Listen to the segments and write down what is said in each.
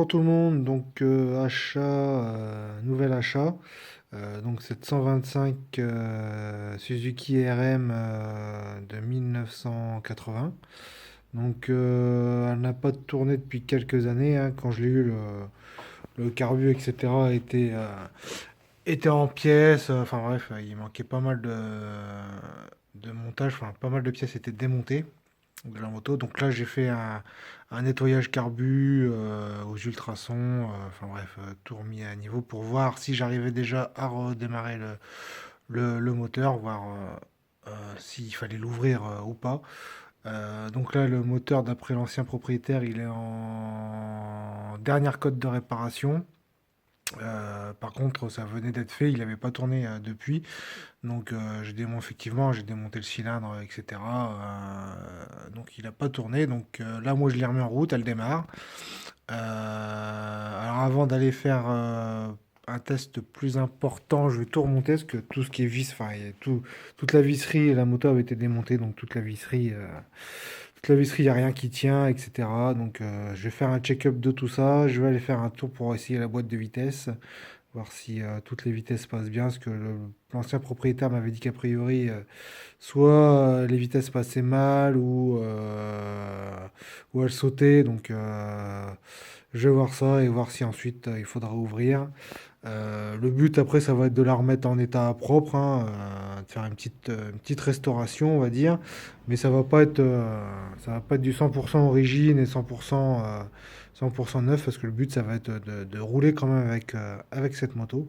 Bonjour tout le monde, donc nouvel achat, donc cette 125 Suzuki RM de 1980. Donc elle n'a pas tourné depuis quelques années, hein. Quand je l'ai eu, le carbu, etc. était en pièces, enfin bref, il manquait pas mal de montage, enfin pas mal de pièces étaient démontées de la moto. Donc là, j'ai fait un nettoyage carbu aux ultrasons, enfin bref, tout remis à niveau pour voir si j'arrivais déjà à redémarrer le moteur, voir s'il fallait l'ouvrir ou pas. Donc là, le moteur, d'après l'ancien propriétaire, il est en dernière cote de réparation. Par contre, ça venait d'être fait, il n'avait pas tourné depuis. Donc, effectivement, j'ai démonté le cylindre, etc. Donc, il n'a pas tourné. Donc, là, moi, je l'ai remis en route, elle démarre. Alors, avant d'aller faire un test plus important, je vais tout remonter parce que tout ce qui est vis, enfin, il y a toute la visserie et la moto avait été démontée. Donc, toute la visserie, il n'y a rien qui tient, etc. Donc, je vais faire un check-up de tout ça. Je vais aller faire un tour pour essayer la boîte de vitesse. Voir si toutes les vitesses passent bien, parce que l'ancien propriétaire m'avait dit qu'a priori, soit les vitesses passaient mal, ou elles sautaient. Donc je vais voir ça et voir si ensuite il faudra ouvrir. Le but après, ça va être de la remettre en état propre, hein, de faire une petite restauration, on va dire. Mais ça va pas être du 100% origine et 100% neuf, parce que le but, ça va être de rouler quand même avec cette moto.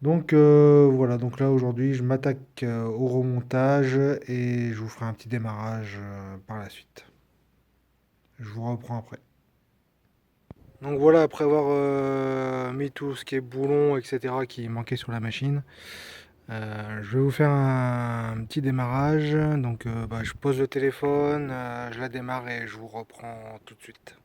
Donc voilà, donc là aujourd'hui, je m'attaque au remontage et je vous ferai un petit démarrage par la suite. Je vous reprends après. Donc voilà, après avoir mis tout ce qui est boulon, etc., qui manquait sur la machine, je vais vous faire un petit démarrage. Donc je pose le téléphone, je la démarre et je vous reprends tout de suite.